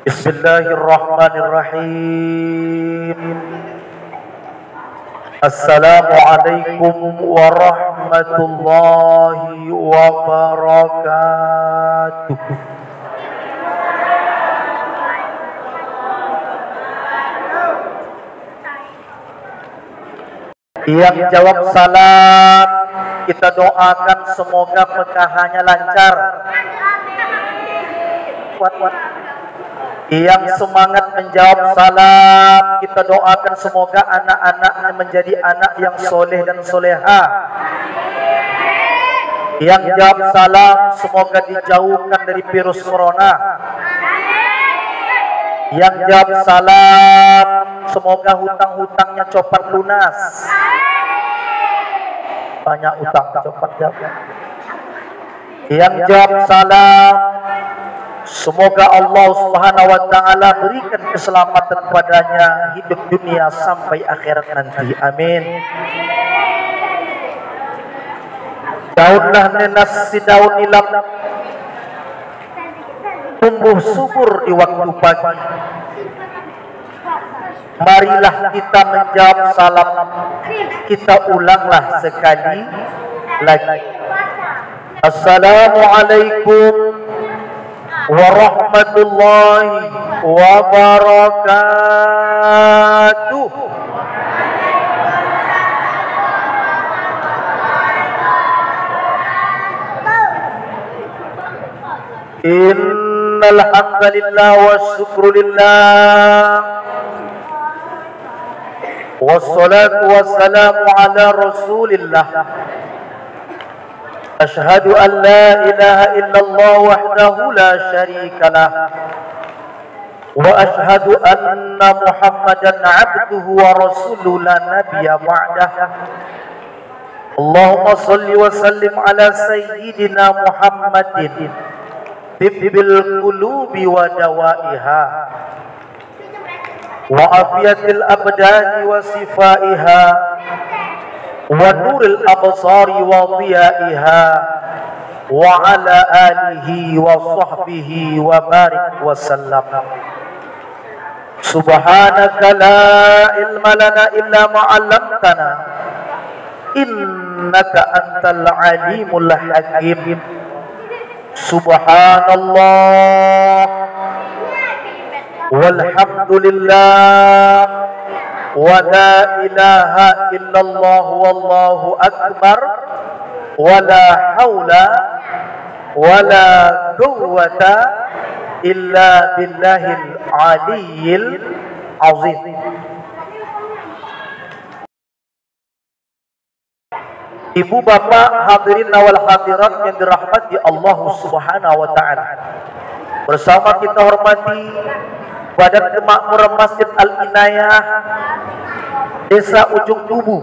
Bismillahirrahmanirrahim. Assalamualaikum warahmatullahi wabarakatuh. Yang jawab salam, kita doakan semoga pernikahannya lancar. Yang semangat menjawab salam, kita doakan semoga anak-anaknya menjadi anak yang soleh dan soleha. Yang jawab salam, semoga dijauhkan dari virus corona. Yang jawab salam, semoga hutang-hutangnya cepat lunas. Banyak hutang cepat jawab. Yang jawab salam, semoga Allah Subhanahu wa taala berikan keselamatan padanya hidup dunia sampai akhirat nanti. Amin. Daunlah nenas si daun ilap, tumbuh subur di waktu pagi. Marilah kita menjawab salam, kita ulanglah sekali lagi. Assalamualaikum warahmatullahi wabarakatuh. Innal hamdalillah wa syukrulillah wassalatu wassalamu ala rasulillah. Ashhadu an la ilaha illallah wahdahu la syarika lah wa ashhadu anna Muhammadan abduhu wa rasuluhu la nabiyya ba'dah. Allahumma salli wa sallim ala sayyidina Muhammadin tibbil qulubi wa dawaiha wa afiyatil abdani wa sifaiha wa nuril absari wa dhiyaiha wa ala alihi wa sahbihi wa barik wa sallam. Subhanaka la ilma lana illa ma 'allamtana innaka antal alimul hakim. Subhanallah walhamdulillah wa la ilaha illallah wallahu akbar wa la hawla wa la quwwata illa billahil aliyyil azim. Ibu bapak hadirin wal hadirat yang dirahmati Allah Subhanahu wa taala. Bersama kita hormati Badan Kemakmuran Masjid Al-Inayah Desa Ujung Tubuh,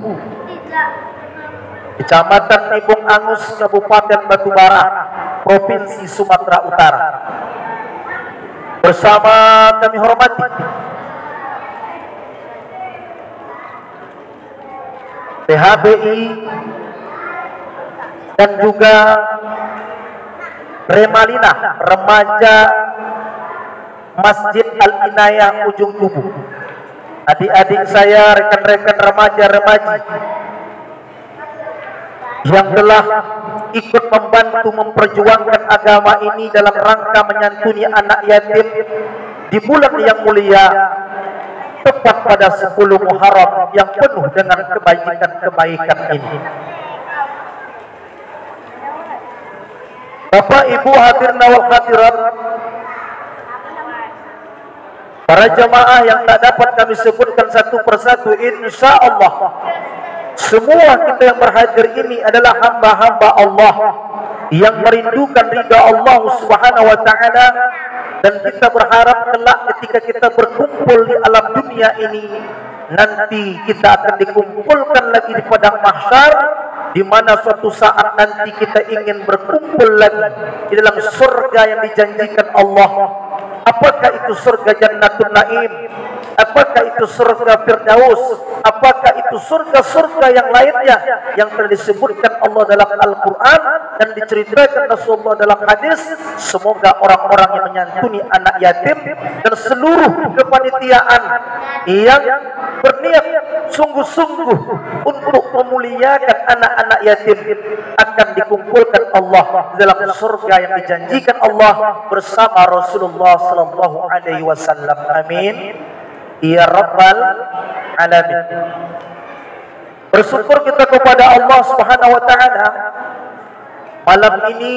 Kecamatan Tibung Angus, Kabupaten Batubara, Provinsi Sumatera Utara. Bersama kami hormati PHBI dan juga Remalina, remaja Masjid Al-Inayah Ujung Tubuh. Adik-adik saya, rekan-rekan remaja-remaji yang telah ikut membantu memperjuangkan agama ini dalam rangka menyantuni anak yatim di bulan yang mulia, tepat pada 10 Muharram yang penuh dengan kebaikan-kebaikan ini. Bapak Ibu hadirin wal hadirat, para jamaah yang tak dapat kami sebutkan satu persatu, insya Allah semua kita yang berhadir ini adalah hamba-hamba Allah yang merindukan ridha Allah Subhanahu wa taala, dan kita berharap kelak ketika kita berkumpul di alam dunia ini nanti kita akan dikumpulkan lagi di padang mahsyar, di mana suatu saat nanti kita ingin berkumpul lagi di dalam surga yang dijanjikan Allah. Apakah itu surga Jannatul Naim Apakah itu surga Firdaus? Apakah itu surga-surga yang lainnya yang telah disebutkan Allah dalam Al-Quran dan diceritakan Rasulullah dalam hadis? Semoga orang-orang yang menyantuni anak yatim dan seluruh kepanitiaan yang berniat sungguh-sungguh untuk memuliakan anak-anak yatim akan dikumpulkan Allah dalam surga yang dijanjikan Allah bersama Rasulullah sallallahu alaihi wasallam. Amin ya rabbal alamin. Bersyukur kita kepada Allah Subhanahu wa taala, malam ini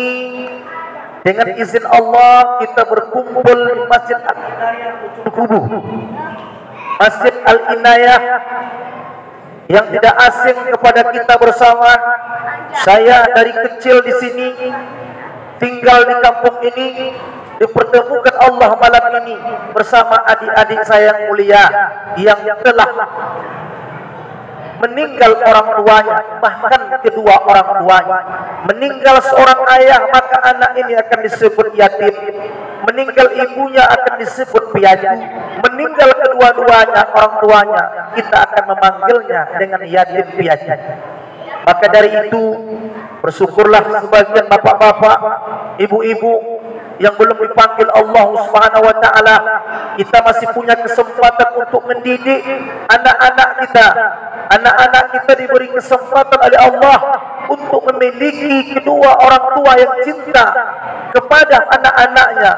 dengan izin Allah kita berkumpul di Masjid Al-Inayah Kubuh. Masjid Al-Inayah yang tidak asing kepada kita bersama. Saya dari kecil di sini, tinggal di kampung ini, dipertemukan Allah malam ini bersama adik-adik saya yang mulia yang telah meninggal orang tuanya, bahkan kedua orang tuanya. Meninggal seorang ayah, maka anak ini akan disebut yatim. Meninggal ibunya akan disebut piatu. Meninggal kedua-duanya orang tuanya, kita akan memanggilnya dengan yatim piatu. Maka dari itu bersyukurlah sebagian bapak-bapak, ibu-ibu yang belum dipanggil Allah Subhanahu wa taala. Kita masih punya kesempatan untuk mendidik anak-anak kita. Anak-anak kita diberi kesempatan oleh Allah untuk memiliki kedua orang tua yang cinta kepada anak-anaknya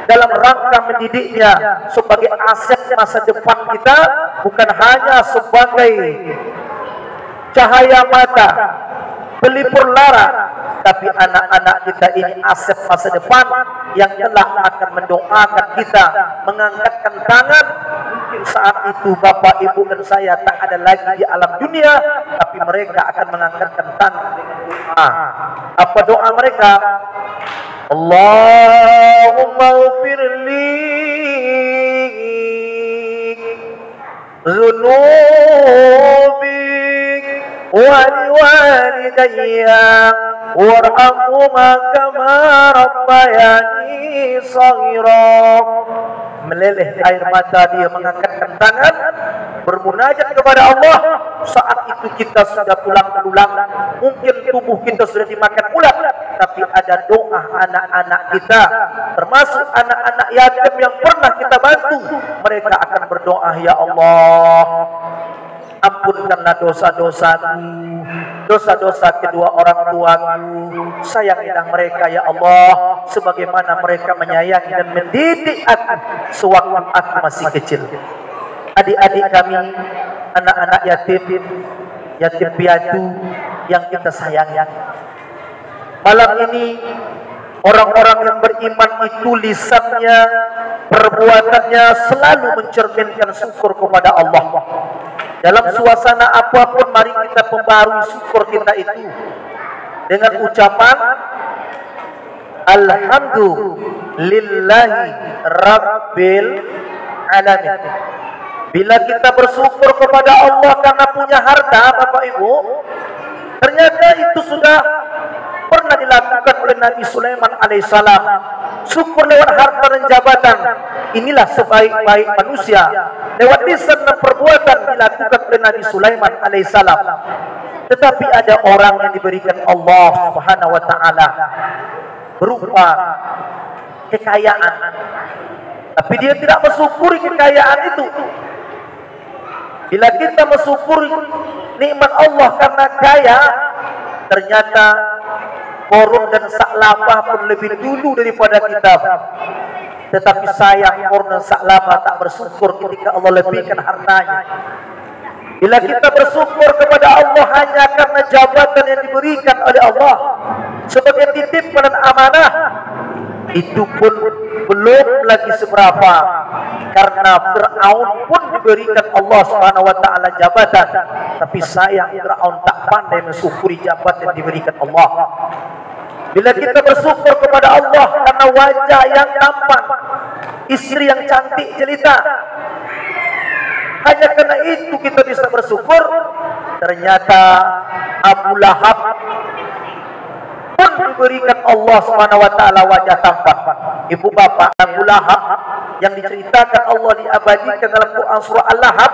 dalam rangka mendidiknya sebagai aset masa depan kita, bukan hanya sebagai cahaya mata, pelipur lara, tapi anak-anak kita ini aset masa depan yang telah akan mendoakan kita, mengangkatkan tangan. Mungkin saat itu bapak, ibu dan saya tak ada lagi di alam dunia, tapi mereka akan mengangkatkan tangan dengan doa. Apa doa mereka? Allahumma ghfirli zunubi waliwalidayya warhamhuma kama rabbayani shaghira. Meleleh air mata dia, mengangkatkan tangan, bermunajat kepada Allah. Saat itu kita sudah pulang belulang, mungkin tubuh kita sudah dimakan ulat, tapi ada doa anak-anak kita, termasuk anak-anak yatim yang pernah kita bantu. Mereka akan berdoa, ya Allah, ampunkanlah dosa-dosaku, dosa-dosa kedua orang tuaku. Sayangilah mereka ya Allah, sebagaimana mereka menyayangi dan mendidik aku sewaktu aku masih kecil. Adik-adik kami, anak-anak yatim, yatim piatu yang kita sayangi. Malam ini orang-orang yang beriman itu lisannya, perbuatannya selalu mencerminkan syukur kepada Allah. Dalam suasana apapun, mari kita pembarui syukur kita itu dengan ucapan Alhamdulillahi Rabbil Alamin. Bila kita bersyukur kepada Allah karena punya harta, Bapak Ibu, ternyata itu sudah pernah dilakukan oleh Nabi Sulaiman alaihissalam. Syukur lewat harta dan jabatan, inilah sebaik-baik manusia. Lewat lisan dan perbuatan dilakukan oleh Nabi Sulaiman alaihissalam. Tetapi ada orang yang diberikan Allah Subhanahu wa taala berupa kekayaan, tapi dia tidak mensyukuri kekayaan itu. Bila kita mensyukuri nikmat Allah karena kaya, ternyata Korun dan Sa'labah pun lebih dulu daripada kita. Tetapi sayang, Korun dan Sa'labah tak bersyukur ketika Allah lebihkan hartanya. Bila kita bersyukur kepada Allah hanya karena jabatan yang diberikan oleh Allah sebagai titipan dan amanah, itu pun belum lagi seberapa. Karena Fir'aun pun diberikan Allah Subhanahu wa taala jabatan, tapi sayang Fir'aun tak pandai mensyukuri jabatan yang diberikan Allah. Bila kita bersyukur kepada Allah karena wajah yang tampan, istri yang cantik jelita, hanya karena itu kita bisa bersyukur. Ternyata Abu Lahab pun diberikan Allah Subhanahu wa taala wajah tampan. ibu bapak Abu Lahab yang diceritakan Allah diabadikan dalam Quran surah Al-Lahab.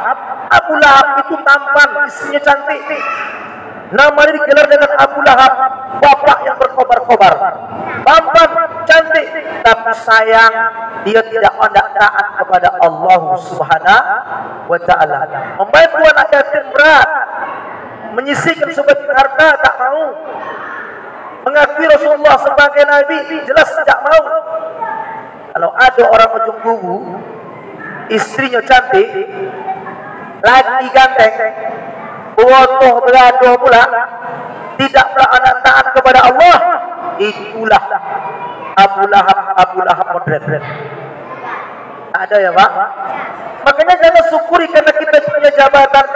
Abu Lahab itu tampan, istrinya cantik. Namanya digelar dengan Abu Lahab, bapak yang berkobar-kobar. Tampan, cantik, tapi sayang dia tidak taat kepada Allah Subhanahu wa taala. Membantu anak yatim berat, menyisihkan sebagian harta tak mau. Mengakui Rasulullah sebagai nabi jelas tidak mau. Kalau ada orang ujung kubu, istrinya cantik, lagi ganteng, bodoh berado pula, tidak pula anak taat kepada Allah, itulah Abu Lahab modern. Ada ya Pak? Makanya jangan syukuri karena kita punya jabatan.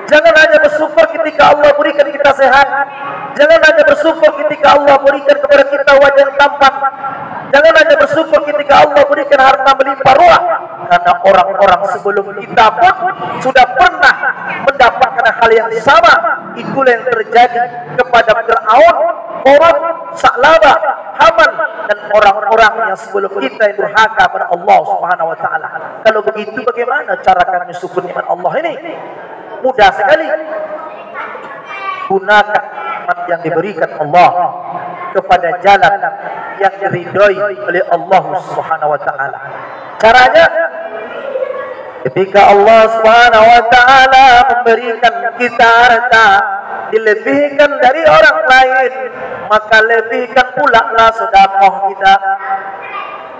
Jangan hanya bersyukur ketika Allah berikan kita sehat. Jangan hanya bersyukur ketika Allah berikan kepada kita wajah yang tampan. Jangan hanya bersyukur ketika Allah berikan harta melimpah ruah. Karena orang-orang sebelum kita pun sudah pernah mendapatkan hal yang sama. Itulah yang terjadi kepada Fir'aun, Qarun, Sa'labah, Haman, dan orang-orang yang sebelum kita yang durhaka kepada Allah Subhanahu wa taala. Kalau begitu bagaimana cara kami syukur nikmat Allah ini? Mudah sekali. Gunakan nikmat yang diberikan Allah kepada jalan yang diridhoi oleh Allah Subhanahu wa taala. Caranya ketika Allah Subhanahu wa taala memberikan kita harta dilebihkan dari orang lain, maka lebihkan pula lah sedekah kita.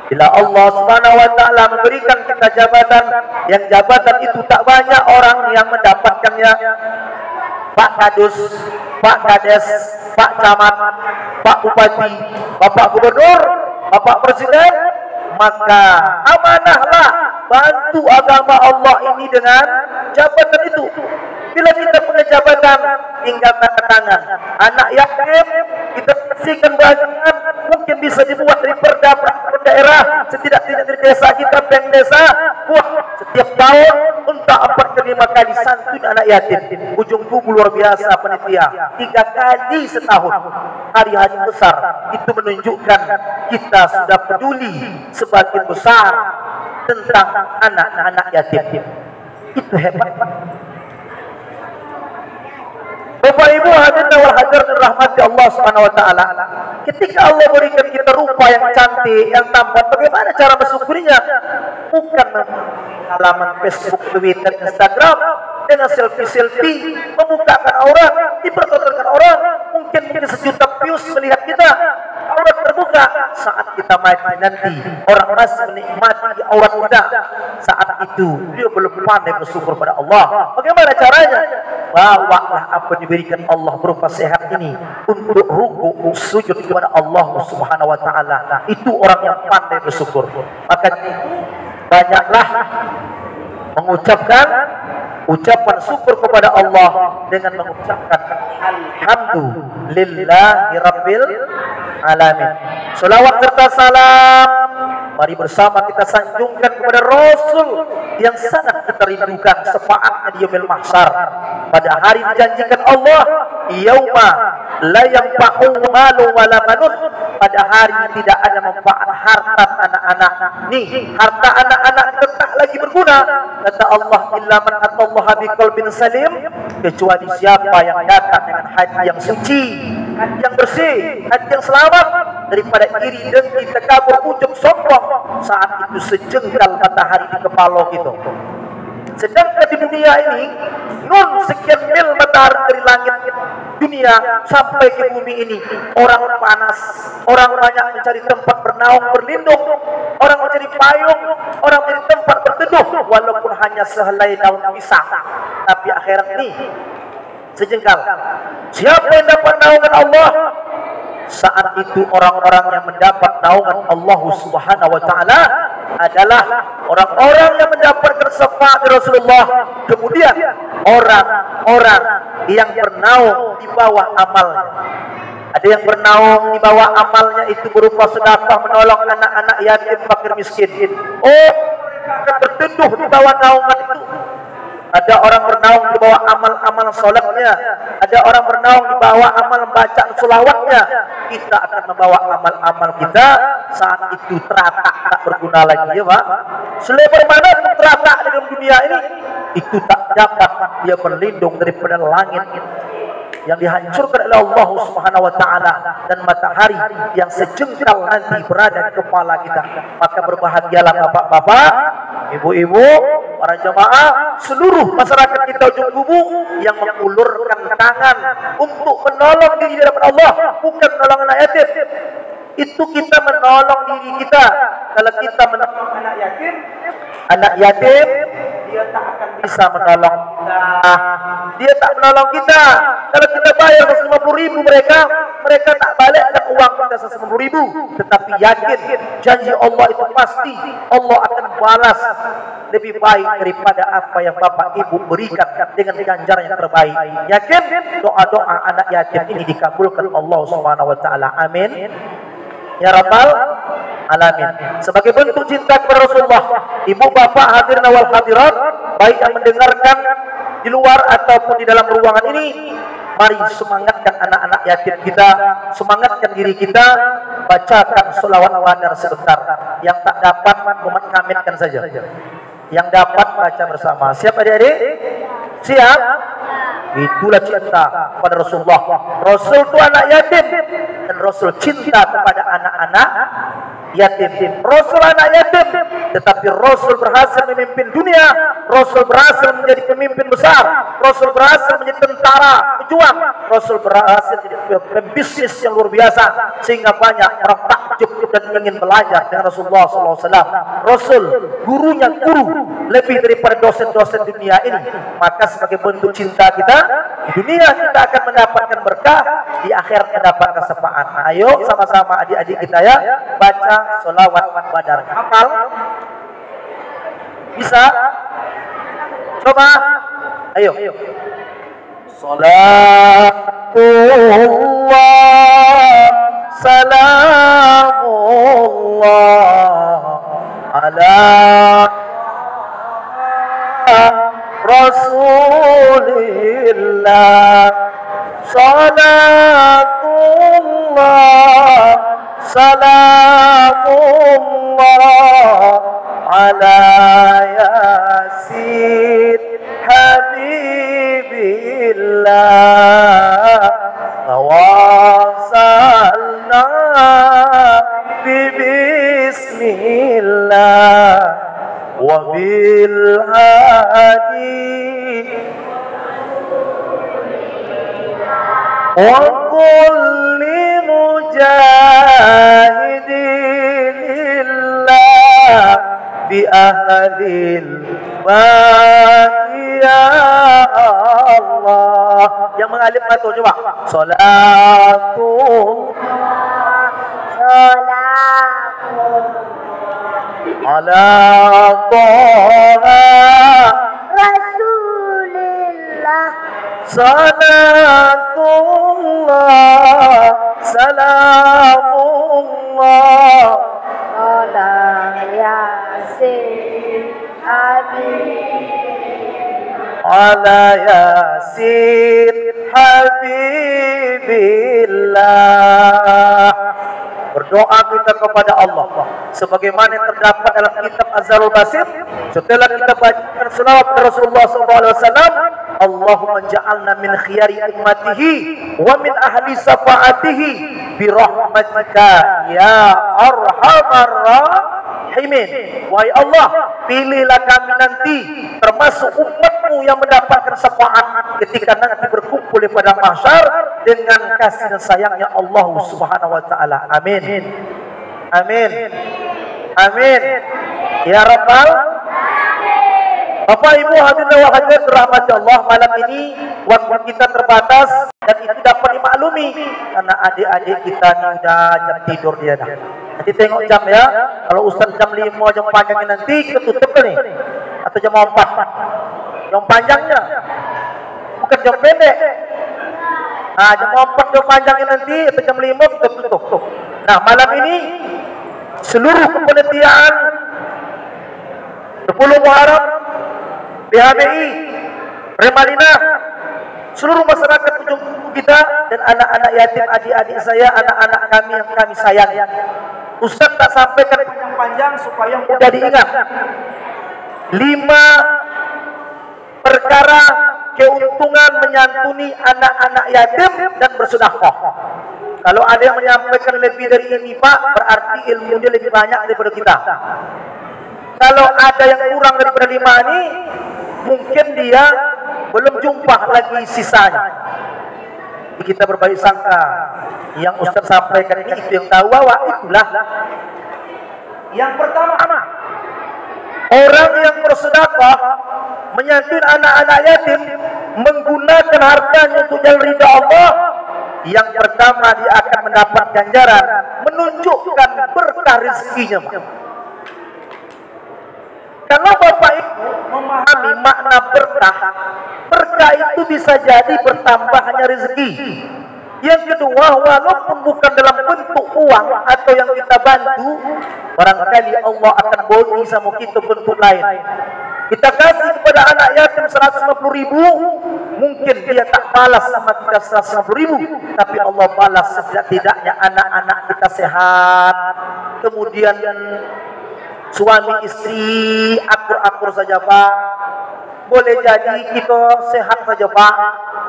Bila Allah Subhanahu wa taala memberikan kita jabatan, yang jabatan itu tak banyak orang yang mendapatkannya. Pak Kadus, Pak Kades, Pak Camat, Pak Bupati, Bapak Gubernur, Bapak Presiden, maka amanahlah bantu agama Allah ini dengan jabatan itu. Bila kita punya jabatan, tinggal tanda tangan. Anak yatim kita bersihkan bagian, mungkin bisa dibuat dari perda daerah, setidak-tidaknya dari desa kita, bank desa, buat setiap tahun untuk 4 kali santun anak yatim. Ujung kubu luar biasa panitia, 3 kali setahun. Hari-hari besar itu menunjukkan kita sudah peduli sebagian besar tentang anak-anak yatim. Itu hebat. Bapak Ibu hadirin wal hadirat dirahmati Allah Subhanahu wa taala. Ketika Allah berikan kita rupa yang cantik, yang tampan, bagaimana cara bersyukurnya? Bukan halaman Facebook, Twitter, Instagram dengan selfie-selfie, membukakan aurat, dipertontonkan orang, mungkin 1 juta views melihat kita, aurat terbuka. Saat kita mati nanti, orang masih menikmati aurat kita. Saat itu dia belum pandai bersyukur pada Allah. Bagaimana caranya? Bawalah apa yang diberikan Allah berupa sehat ini untuk ruku sujud kepada Allah Subhanahu wa taala. Itu orang yang pandai bersyukur. Maka banyaklah mengucapkan ucapan syukur kepada Allah dengan mengucapkan alhamdulillahi rabbil alamin. Selawat serta salam mari bersama kita sanjungkan kepada Rasul yang sangat kita rindukan syafaatnya di yaumil mahsyar. Pada hari dijanjikan Allah, yauma la yanfa'u malun wala banun. Pada hari tidak ada manfaat harta anak-anak. Nih, harta anak-anak tetap lagi berguna. Kata Allah, illa man atallaha biqalbin salim, kecuali siapa yang datang dengan hati yang suci, hati yang bersih, hati yang selamat daripada iri, dengki, takabur, ujub, sombong. Saat itu sejengkal matahari di kepala kita. Sedangkan di dunia ini, nun sekian mil matahari dari langit dunia sampai ke bumi ini, orang panas, orang banyak mencari tempat bernaung, berlindung, orang mencari payung, orang mencari tempat berteduh, walaupun hanya sehelai daun pisang. Tapi akhirat ini sejengkal. Siapa yang dapat naungan Allah? Saat itu orang-orang yang mendapat naungan Allah Subhanahu wa taala adalah orang-orang yang mendapatkan syafaat dari Rasulullah. Kemudian orang-orang yang bernaung di bawah amalnya. Ada yang bernaung di bawah amalnya itu berupa sedekah, menolong anak-anak yatim, fakir miskin. Oh, mereka berteduh di bawah naungan itu. Ada orang bernaung di bawah amal-amal sholatnya. Ada orang bernaung di bawah amal bacaan selawatnya. Kita akan membawa amal-amal kita saat itu teratak tak berguna lagi, ya Pak. Selebar mana pun teratak dalam dunia ini, itu tak dapat dia berlindung daripada langit yang dihancurkan oleh Allah Subhanahu wa taala dan matahari yang sejengkal nanti berada di kepala kita. Maka berbahagialah bapak-bapak, ibu-ibu, para jemaah, seluruh masyarakat kita ujung kubu yang mengulurkan tangan untuk menolong diri di hadapan Allah, bukan menolong anak yatim. Itu kita menolong diri kita. Kalau kita menolong anak yatim, dia tak akan bisa menolong kita. Dia tak menolong kita. Kalau kita bayar 150.000 mereka tak balikkan uang kita 150.000. Tetapi yakin janji Allah itu pasti Allah akan balas lebih baik daripada apa yang bapak ibu berikan dengan ganjaran yang terbaik. Yakin doa-doa anak yatim ini dikabulkan Allah Subhanahu wa taala. Amin. Ya Rabbal Alamin. Sebagai bentuk cinta kepada Rasulullah, ibu bapak hadirin wal hadirat, baik yang mendengarkan di luar ataupun di dalam ruangan ini, mari semangatkan anak-anak yatim kita, semangatkan diri kita, bacakan sholawat badar sebentar. Yang tak dapat umat kamitkan saja. Yang dapat baca bersama. Siap adik-adik? Siap? Itulah cinta kepada Rasulullah. Rasul itu anak yatim dan Rasul cinta kepada anak-anak yatim. Rasul anak yatim, tetapi Rasul berhasil memimpin dunia. Rasul berhasil menjadi pemimpin besar. Rasul berhasil menjadi tentara pejuang. Rasul berhasil menjadi pembisnis yang luar biasa sehingga banyak orang takjub dan ingin belajar dengan Rasulullah SAW. Rasul gurunya guru lebih daripada dosen-dosen dunia ini. Maka sebagai bentuk cinta kita, di dunia kita akan mendapatkan berkah, di akhirat mendapatkan syafaat. Ayo sama-sama adik-adik kita ya, baca sholawat badar. Hafal? Bisa? Coba. Ayo. Salatullah salamullah ala Rasulillah. Salatullah salamullah ala yasin habibillah wasalna bismillah wabil hadi wa kulli mujahidillah bi ahlil baqi ya Allah. Yang mengalif matu coba. Salatul ala Taha Rasulillah. Salatullah salamullah ala yasin ala yasin habibillah. Berdoa kita kepada Allah sebagaimana yang terdapat dalam kitab Az-Zarul Basit. Setelah kita bacakan selawat Rasulullah SAW, Allahumma ja'alna min khiyari ummatihi wa min ahli syafaatihi bi rahmatika ya arhamar rahimin. Wahai Allah, pilihlah kami nanti termasuk umatmu yang mendapatkan syafaat ketika nanti berkumpul pada mahsyar dengan kasih dan sayangnya Allah Subhanahu wa taala. Amin. Amin. Amin. Ya Rabbal. Bapak Ibu hadirin wa hadirat dirahmati Allah, malam ini waktu kita terbatas dan itu dapat dimaklumi karena adik-adik kita sudah jam tidur dia dah. Nanti tengok jam ya. Kalau Ustaz jam 5 jam panjangnya nanti kita tutup nih. Atau jam 4. Jam panjangnya. Bukan jam pendek. Nah, jam 4 jam panjangnya nanti atau jam 5 kita tutup. Nah, malam ini seluruh kepanitiaan 10 Muharram BHBI Remalina, seluruh masyarakat ujung kuku kita dan anak-anak yatim, adik-adik saya, anak-anak kami yang kami sayang. Ustaz tak sampaikan panjang-panjang supaya mudah diingat. 5 perkara keuntungan menyantuni anak-anak yatim dan bersedekah. Kalau ada yang menyampaikan lebih dari ini, Pak, berarti ilmunya lebih banyak daripada kita. Kalau ada yang kurang daripada 5 ini, mungkin dia belum jumpa lagi sisanya. Kita berbaik sangka yang Ustaz sampaikan ini itu yang tahu bahwa itulah. Yang pertama, orang yang bersedekah menyantuni anak-anak yatim menggunakan hartanya untuk jalan ridha Allah. Yang pertama, dia akan mendapat ganjaran menunjukkan berkah rezekinya. Kalau Bapak Ibu memahami makna berkah, berkah itu bisa jadi bertambahnya rezeki. Yang kedua, walaupun bukan dalam bentuk uang atau yang kita bantu, barangkali Allah akan beri sama kita bentuk lain. Kita kasih kepada anak yatim 150.000, mungkin dia tak balas sama kita 150.000, tapi Allah balas setidak-tidaknya anak-anak kita sehat, kemudian suami istri akur-akur saja, Pak. Boleh jadi kita sehat saja, Pak,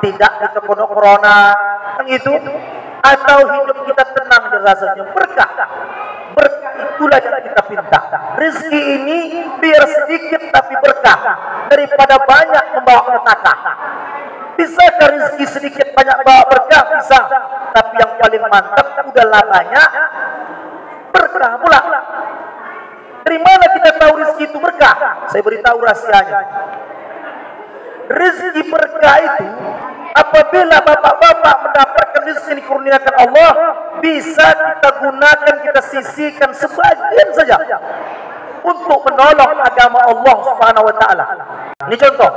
tidak kita kena corona, kan itu, atau hidup kita tenang dan rasanya berkah. Berkah itulah yang kita pinta. Rezeki ini biar sedikit tapi berkah daripada banyak membawa petaka. Bisakah rezeki sedikit banyak bawa berkah? Bisa. Tapi yang paling mantap udahlah banyak berkah pula. Dari mana kita tahu rezeki itu berkah? Saya beritahu rahasianya. Rezeki berkah itu apabila bapak-bapak mendapatkan rezeki yang dikurniakan Allah, bisa kita gunakan, kita sisihkan sebagian saja untuk menolong agama Allah Subhanahu wa taala. Ini contoh.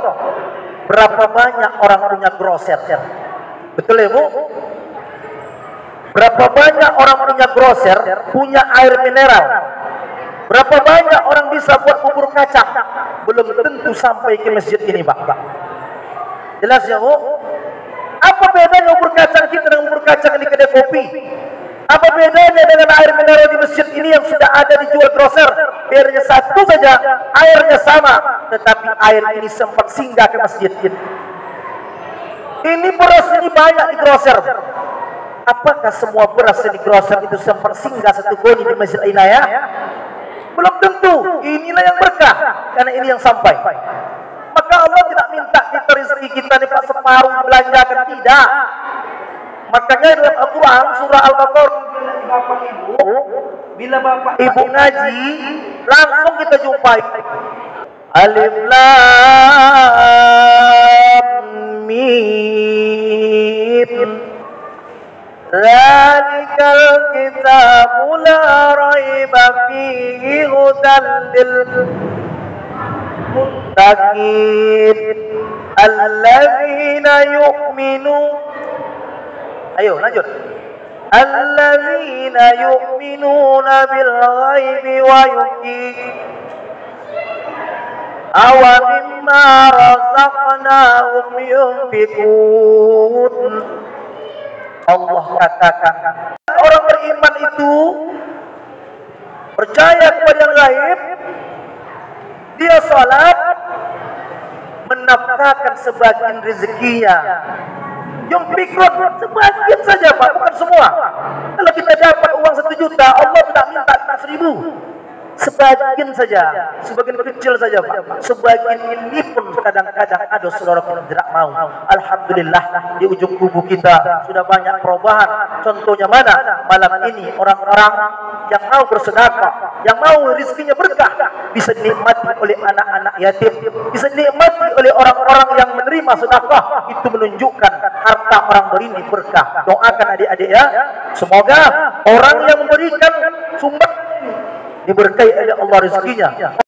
Berapa banyak orang punya grosir? Betul ya, Bu? Berapa banyak orang punya grosir, punya air mineral? Berapa banyak orang bisa buat bubur kacang? Belum tentu sampai ke masjid ini, Pak. Jelas ya, Bu? Apa bedanya bubur kacang kita dengan bubur kacang di kedai kopi? Apa bedanya dengan air mineral di masjid ini yang sudah ada dijual grosir? Airnya satu saja, airnya sama, tetapi air ini sempat singgah ke masjid. Ini beras ini banyak di grosir. Apakah semua beras di grosir itu sempat singgah satu goni di masjid Inayah? Belum tentu. Inilah yang berkah, karena ini yang sampai. Maka Allah tidak minta kita rezeki kita ini Pak separuh belanjakan, tidak. Makanya dalam Al-Quran surah Al-Baqarah, bila Bapak Ibu ngaji, langsung kita jumpai Alif Lam Mim. Zalikal kitabu la raiba fihi hudan lil muttaqin alladzina yu'minun. Ayo lanjut. Alladzina yu'minuna bil ghaibi wa awa mimma razaqnahum yunfiqun. Allah katakan, orang beriman itu percaya kepada yang gaib, dia salat, menafkahkan sebagian rezekinya. Yang pikun sebagian saja, Pak, bukan semua. Kalau kita dapat uang 1 juta, Allah tidak minta 1.000. Sebagian saja, sebagian kecil saja, Pak. Sebagian ini pun kadang-kadang ada saudara yang tidak mau. Alhamdulillah, di ujung kubu kita sudah banyak perubahan. Contohnya mana? Malam ini orang-orang yang mau bersedekah, yang mau rezekinya berkah, bisa dinikmati oleh anak-anak yatim, bisa dinikmati oleh orang-orang yang menerima sedekah. Itu menunjukkan harta orang berini berkah. Doakan adik-adik ya, semoga orang yang memberikan sumber diberkahi oleh Allah rezekinya.